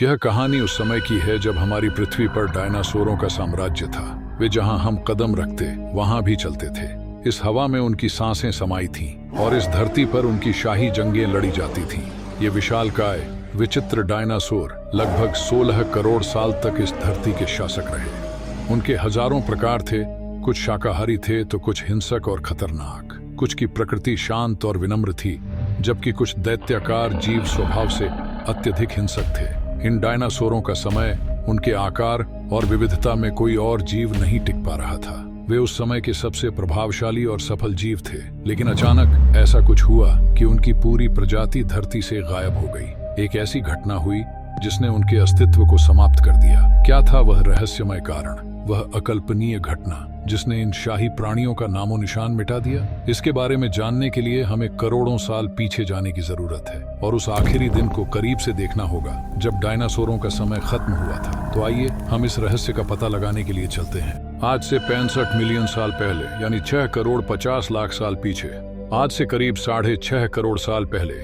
यह कहानी उस समय की है जब हमारी पृथ्वी पर डायनासोरों का साम्राज्य था। वे जहां हम कदम रखते वहां भी चलते थे। इस हवा में उनकी सांसें समाई थीं और इस धरती पर उनकी शाही जंगें लड़ी जाती थीं। ये विशालकाय विचित्र डायनासोर लगभग 16 करोड़ साल तक इस धरती के शासक रहे। उनके हजारों प्रकार थे। कुछ शाकाहारी थे तो कुछ हिंसक और खतरनाक। कुछ की प्रकृति शांत और विनम्र थी, जबकि कुछ दैत्याकार जीव स्वभाव से अत्यधिक हिंसक थे। इन डायनासोरों का समय, उनके आकार और विविधता में कोई और जीव नहीं टिक पा रहा था। वे उस समय के सबसे प्रभावशाली और सफल जीव थे। लेकिन अचानक ऐसा कुछ हुआ कि उनकी पूरी प्रजाति धरती से गायब हो गई। एक ऐसी घटना हुई जिसने उनके अस्तित्व को समाप्त कर दिया। क्या था वह रहस्यमय कारण, वह अकल्पनीय घटना जिसने इन शाही प्राणियों का नामो निशान मिटा दिया? इसके बारे में जानने के लिए हमें करोड़ों साल पीछे जाने की जरूरत है और उस आखिरी दिन को करीब से देखना होगा जब डायनासोरों का समय खत्म हुआ था। तो आइए हम इस रहस्य का पता लगाने के लिए चलते हैं। आज से 65 मिलियन साल पहले, यानी 6 करोड़ 50 लाख साल पीछे, आज से करीब 6.5 करोड़ साल पहले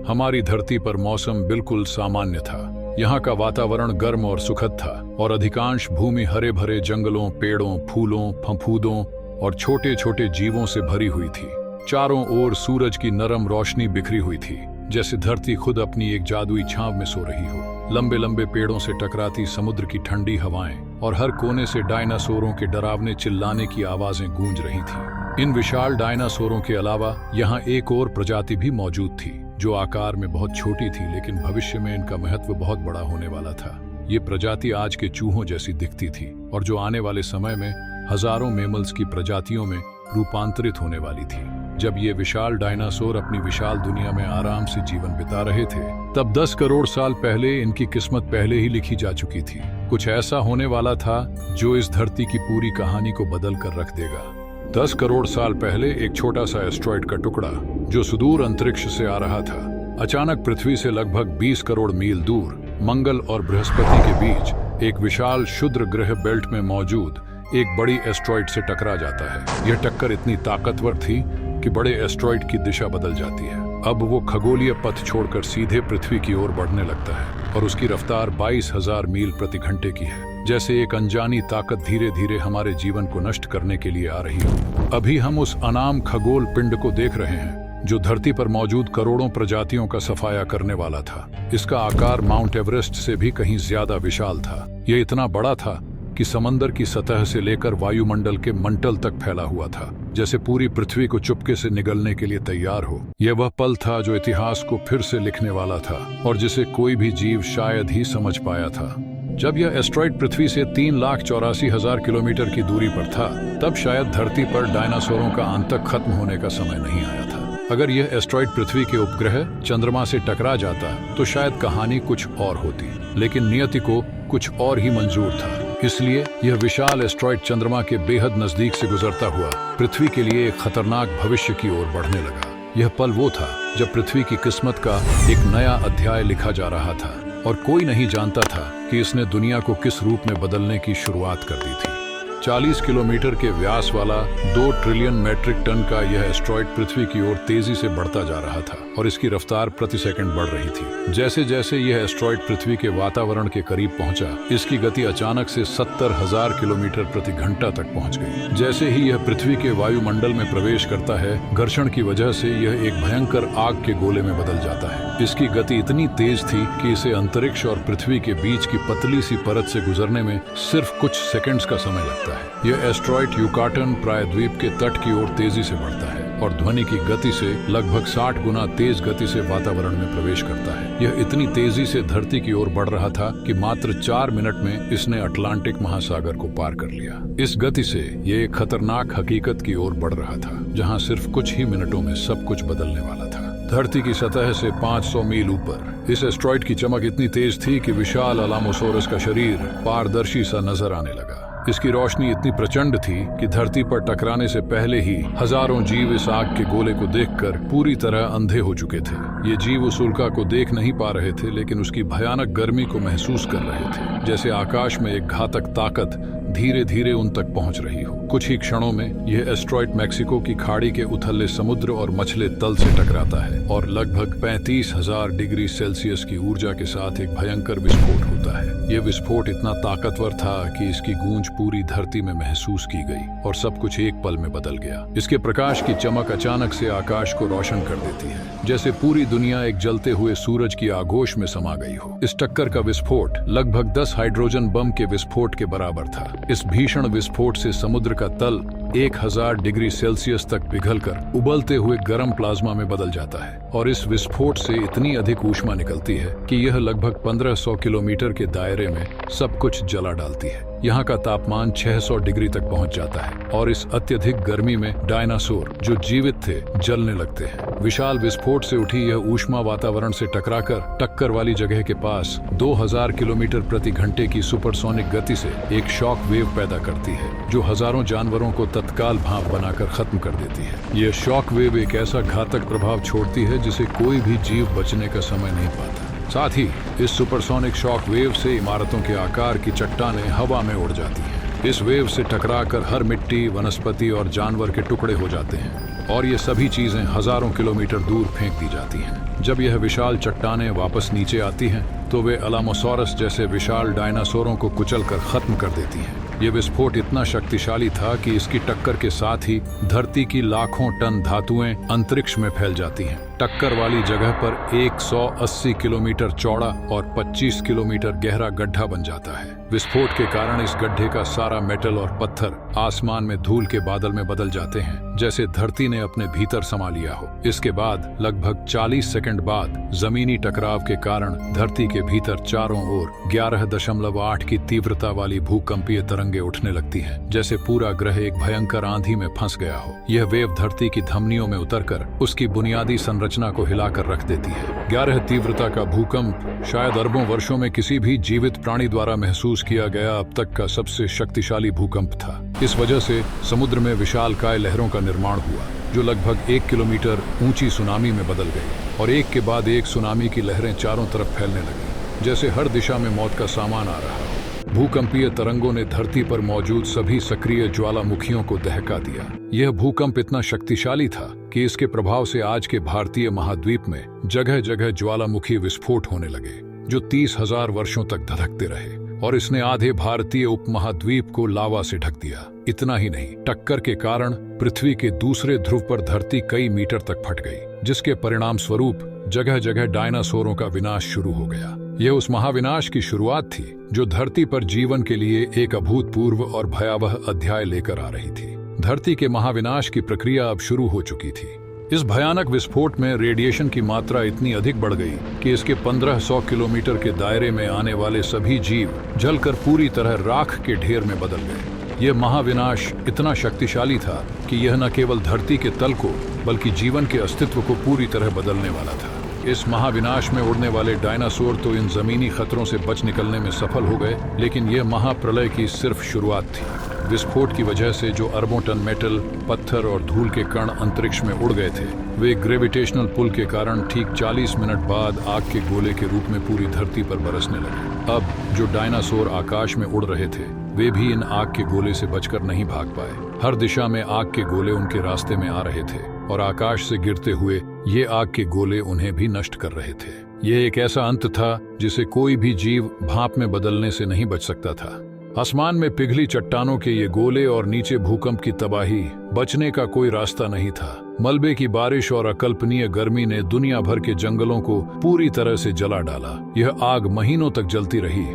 हमारी धरती पर मौसम बिल्कुल सामान्य था। यहाँ का वातावरण गर्म और सुखद था और अधिकांश भूमि हरे भरे जंगलों, पेड़ों, फूलों, फफूंदों और छोटे छोटे जीवों से भरी हुई थी। चारों ओर सूरज की नरम रोशनी बिखरी हुई थी, जैसे धरती खुद अपनी एक जादुई छांव में सो रही हो। लंबे लंबे पेड़ों से टकराती समुद्र की ठंडी हवाएं और हर कोने से डायनासोरों के डरावने चिल्लाने की आवाजें गूंज रही थी। इन विशाल डायनासोरों के अलावा यहाँ एक और प्रजाति भी मौजूद थी, जो आकार में बहुत छोटी थी, लेकिन भविष्य में इनका महत्व बहुत बड़ा होने वाला था। ये प्रजाति आज के चूहों जैसी दिखती थी और जो आने वाले समय में हजारों मैमल्स की प्रजातियों में रूपांतरित होने वाली थी। जब ये विशाल डायनासोर अपनी विशाल दुनिया में आराम से जीवन बिता रहे थे, तब 10 करोड़ साल पहले इनकी किस्मत पहले ही लिखी जा चुकी थी। कुछ ऐसा होने वाला था जो इस धरती की पूरी कहानी को बदल कर रख देगा। 10 करोड़ साल पहले एक छोटा सा एस्ट्रॉइड का टुकड़ा जो सुदूर अंतरिक्ष से आ रहा था, अचानक पृथ्वी से लगभग 20 करोड़ मील दूर मंगल और बृहस्पति के बीच एक विशाल क्षुद्र ग्रह बेल्ट में मौजूद एक बड़ी एस्ट्रॉइड से टकरा जाता है। यह टक्कर इतनी ताकतवर थी कि बड़े एस्ट्रॉइड की दिशा बदल जाती है। अब वो खगोलीय पथ छोड़कर सीधे पृथ्वी की ओर बढ़ने लगता है और उसकी रफ्तार 22,000 मील प्रति घंटे की है, जैसे एक अनजानी ताकत धीरे धीरे हमारे जीवन को नष्ट करने के लिए आ रही हो। अभी हम उस अनाम खगोल पिंड को देख रहे हैं जो धरती पर मौजूद करोड़ों प्रजातियों का सफाया करने वाला था। इसका आकार माउंट एवरेस्ट से भी कहीं ज्यादा विशाल था। यह इतना बड़ा था कि समंदर की सतह से लेकर वायुमंडल के मंटल तक फैला हुआ था, जैसे पूरी पृथ्वी को चुपके से निगलने के लिए तैयार हो। यह वह पल था जो इतिहास को फिर से लिखने वाला था और जिसे कोई भी जीव शायद ही समझ पाया था। जब यह एस्ट्रॉइड पृथ्वी से 3,84,000 किलोमीटर की दूरी पर था, तब शायद धरती पर डायनासोरों का अंत तक खत्म होने का समय नहीं आया था। अगर यह एस्ट्रॉइड पृथ्वी के उपग्रह चंद्रमा से टकरा जाता तो शायद कहानी कुछ और होती, लेकिन नियति को कुछ और ही मंजूर था। इसलिए यह विशाल एस्ट्रॉइड चंद्रमा के बेहद नजदीक से गुजरता हुआ पृथ्वी के लिए एक खतरनाक भविष्य की ओर बढ़ने लगा। यह पल वो था जब पृथ्वी की किस्मत का एक नया अध्याय लिखा जा रहा था और कोई नहीं जानता था कि इसने दुनिया को किस रूप में बदलने की शुरुआत कर दी थी। 40 किलोमीटर के व्यास वाला 2 ट्रिलियन मैट्रिक टन का यह एस्ट्रॉइड पृथ्वी की ओर तेजी से बढ़ता जा रहा था और इसकी रफ्तार प्रति सेकंड बढ़ रही थी। जैसे जैसे यह एस्ट्रॉइड पृथ्वी के वातावरण के करीब पहुंचा, इसकी गति अचानक से 70,000 किलोमीटर प्रति घंटा तक पहुंच गई। जैसे ही यह पृथ्वी के वायुमंडल में प्रवेश करता है, घर्षण की वजह से यह एक भयंकर आग के गोले में बदल जाता है। इसकी गति इतनी तेज थी कि इसे अंतरिक्ष और पृथ्वी के बीच की पतली सी परत से गुजरने में सिर्फ कुछ सेकंड्स का समय लगता है। यह एस्ट्रॉइड युकाटन प्रायद्वीप के तट की ओर तेजी से बढ़ता है और ध्वनि की गति से लगभग 60 गुना तेज गति से वातावरण में प्रवेश करता है। यह इतनी तेजी से धरती की ओर बढ़ रहा था कि मात्र 4 मिनट में इसने अटलांटिक महासागर को पार कर लिया। इस गति से यह एक खतरनाक हकीकत की ओर बढ़ रहा था, जहां सिर्फ कुछ ही मिनटों में सब कुछ बदलने वाला था। धरती की सतह से 500 मील ऊपर इस एस्ट्रॉइड की चमक इतनी तेज थी कि विशाल अलामोसोरस का शरीर पारदर्शी सा नजर आने लगा। इसकी रोशनी इतनी प्रचंड थी कि धरती पर टकराने से पहले ही हजारों जीव इस आग के गोले को देखकर पूरी तरह अंधे हो चुके थे। ये जीव उस उल्का को देख नहीं पा रहे थे, लेकिन उसकी भयानक गर्मी को महसूस कर रहे थे, जैसे आकाश में एक घातक ताकत धीरे धीरे उन तक पहुंच रही हो। कुछ ही क्षणों में यह एस्ट्रॉइड मैक्सिको की खाड़ी के उथले समुद्र और मछले तल से टकराता है और लगभग 35,000 डिग्री सेल्सियस की ऊर्जा के साथ एक भयंकर विस्फोट होता है। यह विस्फोट इतना ताकतवर था कि इसकी गूंज पूरी धरती में महसूस की गई और सब कुछ एक पल में बदल गया। इसके प्रकाश की चमक अचानक से आकाश को रोशन कर देती है, जैसे पूरी दुनिया एक जलते हुए सूरज की आगोश में समा गई हो। इस टक्कर का विस्फोट लगभग 10 हाइड्रोजन बम के विस्फोट के बराबर था। इस भीषण विस्फोट से समुद्र का तल 1000 डिग्री सेल्सियस तक पिघलकर उबलते हुए गर्म प्लाज्मा में बदल जाता है और इस विस्फोट से इतनी अधिक ऊष्मा निकलती है कि यह लगभग 1500 किलोमीटर के दायरे में सब कुछ जला डालती है। यहाँ का तापमान 600 डिग्री तक पहुँच जाता है और इस अत्यधिक गर्मी में डायनासोर जो जीवित थे जलने लगते हैं। विशाल विस्फोट से उठी यह ऊष्मा वातावरण से टकराकर टक्कर वाली जगह के पास 2000 किलोमीटर प्रति घंटे की सुपरसोनिक गति से एक शॉक वेव पैदा करती है जो हजारों जानवरों को तत्काल भाप बनाकर खत्म कर देती है। यह शॉक वेव एक ऐसा घातक प्रभाव छोड़ती है जिसे कोई भी जीव बचने का समय नहीं पाता। साथ ही इस सुपरसोनिक शॉक वेव से इमारतों के आकार की चट्टानें हवा में उड़ जाती हैं। इस वेव से टकराकर हर मिट्टी, वनस्पति और जानवर के टुकड़े हो जाते हैं और ये सभी चीजें हजारों किलोमीटर दूर फेंक दी जाती हैं। जब यह विशाल चट्टानें वापस नीचे आती हैं तो वे अलामोसॉरस जैसे विशाल डायनासोरों को कुचलकर खत्म कर देती हैं। यह विस्फोट इतना शक्तिशाली था कि इसकी टक्कर के साथ ही धरती की लाखों टन धातुएं अंतरिक्ष में फैल जाती हैं। टक्कर वाली जगह पर 180 किलोमीटर चौड़ा और 25 किलोमीटर गहरा गड्ढा बन जाता है। विस्फोट के कारण इस गड्ढे का सारा मेटल और पत्थर आसमान में धूल के बादल में बदल जाते हैं, जैसे धरती ने अपने भीतर समा लिया हो। इसके बाद लगभग 40 सेकंड बाद जमीनी टकराव के कारण धरती के भीतर चारों ओर 11.8 की तीव्रता वाली भूकंपीय तरंगे उठने लगती हैं, जैसे पूरा ग्रह एक भयंकर आंधी में फंस गया हो। यह वेव धरती की धमनियों में उतरकर उसकी बुनियादी संरचना को हिलाकर रख देती है। 11 तीव्रता का भूकंप शायद अरबों वर्षों में किसी भी जीवित प्राणी द्वारा महसूस किया गया अब तक का सबसे शक्तिशाली भूकंप था। इस वजह से समुद्र में विशालकाय लहरों का निर्माण हुआ जो लगभग 1 किलोमीटर ऊंची सुनामी में बदल गई और एक के बाद एक सुनामी की लहरें चारों तरफ फैलने लगी, जैसे हर दिशा में मौत का सामान आ रहा हो। भूकंपीय तरंगों ने धरती पर मौजूद सभी सक्रिय ज्वालामुखियों को दहका दिया। यह भूकंप इतना शक्तिशाली था कि इसके प्रभाव से आज के भारतीय महाद्वीप में जगह जगह ज्वालामुखी विस्फोट होने लगे जो 30,000 वर्षों तक धधकते रहे और इसने आधे भारतीय उपमहाद्वीप को लावा से ढक दिया। इतना ही नहीं, टक्कर के कारण पृथ्वी के दूसरे ध्रुव पर धरती कई मीटर तक फट गई, जिसके परिणाम स्वरूप जगह जगह डायनासोरों का विनाश शुरू हो गया। यह उस महाविनाश की शुरुआत थी जो धरती पर जीवन के लिए एक अभूतपूर्व और भयावह अध्याय लेकर आ रही थी। धरती के महाविनाश की प्रक्रिया अब शुरू हो चुकी थी। इस भयानक विस्फोट में रेडिएशन की मात्रा इतनी अधिक बढ़ गई कि इसके 1500 किलोमीटर के दायरे में आने वाले सभी जीव जलकर पूरी तरह राख के ढेर में बदल गए। यह महाविनाश इतना शक्तिशाली था कि यह न केवल धरती के तल को बल्कि जीवन के अस्तित्व को पूरी तरह बदलने वाला था। इस महाविनाश में उड़ने वाले डायनासोर तो इन जमीनी खतरों से बच निकलने में सफल हो गए, लेकिन यह महाप्रलय की सिर्फ शुरुआत थी। विस्फोट की वजह से जो अरबों टन मेटल, पत्थर और धूल के कण अंतरिक्ष में उड़ गए थे, वे ग्रेविटेशनल पुल के कारण ठीक 40 मिनट बाद आग के गोले के रूप में पूरी धरती पर बरसने लगे। अब जो डायनासोर आकाश में उड़ रहे थे, वे भी इन आग के गोले से बचकर नहीं भाग पाए। हर दिशा में आग के गोले उनके रास्ते में आ रहे थे और आकाश से गिरते हुए ये आग के गोले उन्हें भी नष्ट कर रहे थे। यह एक ऐसा अंत था जिसे कोई भी जीव भाप में बदलने से नहीं बच सकता था। आसमान में पिघली चट्टानों के ये गोले और नीचे भूकंप की तबाही, बचने का कोई रास्ता नहीं था। मलबे की बारिश और अकल्पनीय गर्मी ने दुनिया भर के जंगलों को पूरी तरह से जला डाला। यह आग महीनों तक जलती रही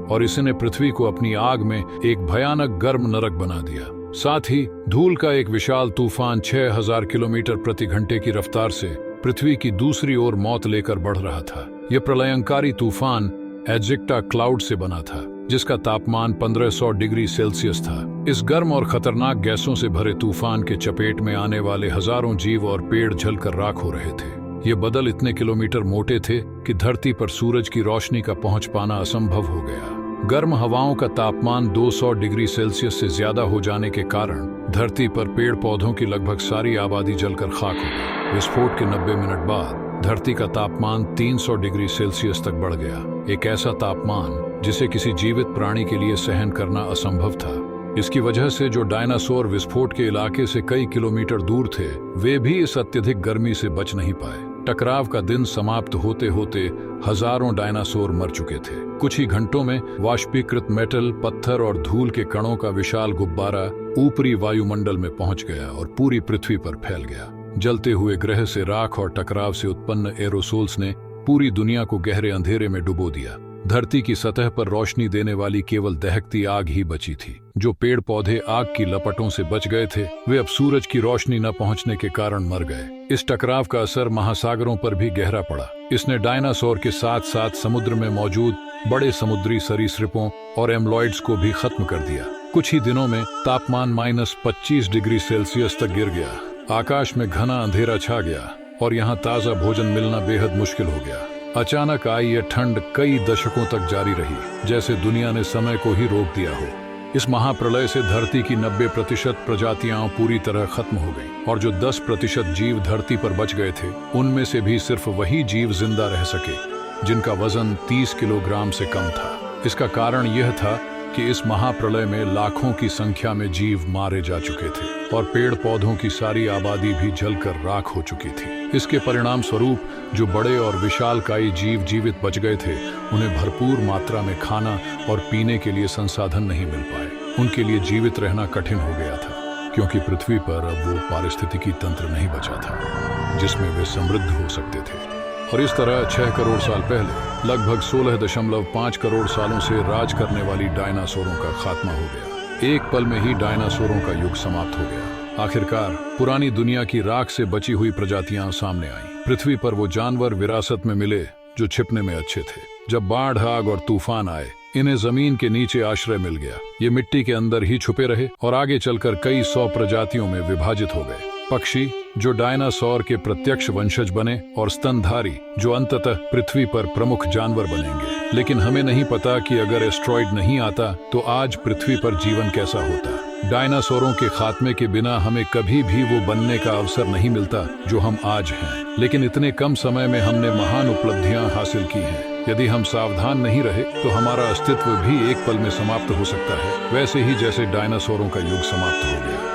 और इसने पृथ्वी को अपनी आग में एक भयानक गर्म नरक बना दिया। साथ ही धूल का एक विशाल तूफान 6000 किलोमीटर प्रति घंटे की रफ्तार से पृथ्वी की दूसरी ओर मौत लेकर बढ़ रहा था। यह प्रलयंकारी तूफान एजेक्टा क्लाउड से बना था, जिसका तापमान 1500 डिग्री सेल्सियस था। इस गर्म और खतरनाक गैसों से भरे तूफान के चपेट में आने वाले हजारों जीव और पेड़ जलकर राख हो रहे थे। ये बदल इतने किलोमीटर मोटे थे कि धरती पर सूरज की रोशनी का पहुंच पाना असंभव हो गया। गर्म हवाओं का तापमान 200 डिग्री सेल्सियस से ज्यादा हो जाने के कारण धरती पर पेड़ पौधों की लगभग सारी आबादी जलकर खाक हो गई। विस्फोट के 90 मिनट बाद धरती का तापमान 300 डिग्री सेल्सियस तक बढ़ गया, एक ऐसा तापमान जिसे किसी जीवित प्राणी के लिए सहन करना असंभव था। इसकी वजह से जो डायनासोर विस्फोट के इलाके से कई किलोमीटर दूर थे, वे भी इस अत्यधिक गर्मी से बच नहीं पाए। टकराव का दिन समाप्त होते होते हजारों डायनासोर मर चुके थे। कुछ ही घंटों में वाष्पीकृत मेटल, पत्थर और धूल के कणों का विशाल गुब्बारा ऊपरी वायुमंडल में पहुंच गया और पूरी पृथ्वी पर फैल गया। जलते हुए ग्रह से राख और टकराव से उत्पन्न एरोसोल्स ने पूरी दुनिया को गहरे अंधेरे में डुबो दिया। धरती की सतह पर रोशनी देने वाली केवल दहकती आग ही बची थी। जो पेड़ पौधे आग की लपटों से बच गए थे, वे अब सूरज की रोशनी न पहुंचने के कारण मर गए। इस टकराव का असर महासागरों पर भी गहरा पड़ा। इसने डायनासोर के साथ साथ समुद्र में मौजूद बड़े समुद्री सरीसृपों और एम्ब्लॉइड्स को भी खत्म कर दिया। कुछ ही दिनों में तापमान -25 डिग्री सेल्सियस तक गिर गया। आकाश में घना अंधेरा छा गया और यहाँ ताजा भोजन मिलना बेहद मुश्किल हो गया। अचानक आई यह ठंड कई दशकों तक जारी रही, जैसे दुनिया ने समय को ही रोक दिया हो। इस महाप्रलय से धरती की 90% प्रजातियां पूरी तरह खत्म हो गईं, और जो 10% जीव धरती पर बच गए थे, उनमें से भी सिर्फ वही जीव जिंदा रह सके जिनका वजन 30 किलोग्राम से कम था। इसका कारण यह था कि इस महाप्रलय में लाखों की संख्या में जीव मारे जा चुके थे और पेड़ पौधों की सारी आबादी भी जलकर राख हो चुकी थी। इसके परिणाम स्वरूप जो बड़े और विशालकायी जीव जीवित बच गए थे, उन्हें भरपूर मात्रा में खाना और पीने के लिए संसाधन नहीं मिल पाए। उनके लिए जीवित रहना कठिन हो गया था, क्योंकि पृथ्वी पर अब वो पारिस्थितिकी तंत्र नहीं बचा था जिसमें वे समृद्ध हो सकते थे। और इस तरह 6 करोड़ साल पहले लगभग 16.5 करोड़ सालों से राज करने वाली डायनासोरों का खात्मा हो गया। एक पल में ही डायनासोरों का युग समाप्त हो गया। आखिरकार पुरानी दुनिया की राख से बची हुई प्रजातियां सामने आईं। पृथ्वी पर वो जानवर विरासत में मिले जो छिपने में अच्छे थे। जब बाढ़, आग और तूफान आए, इन्हें जमीन के नीचे आश्रय मिल गया। ये मिट्टी के अंदर ही छुपे रहे और आगे चलकर कई 100 प्रजातियों में विभाजित हो गए। पक्षी जो डायनासोर के प्रत्यक्ष वंशज बने और स्तनधारी जो अंततः पृथ्वी पर प्रमुख जानवर बनेंगे। लेकिन हमें नहीं पता कि अगर एस्ट्रॉइड नहीं आता तो आज पृथ्वी पर जीवन कैसा होता। डायनासोरों के खात्मे के बिना हमें कभी भी वो बनने का अवसर नहीं मिलता जो हम आज हैं। लेकिन इतने कम समय में हमने महान उपलब्धियां हासिल की हैं। यदि हम सावधान नहीं रहे तो हमारा अस्तित्व भी एक पल में समाप्त हो सकता है, वैसे ही जैसे डायनासोरों का युग समाप्त हो गया।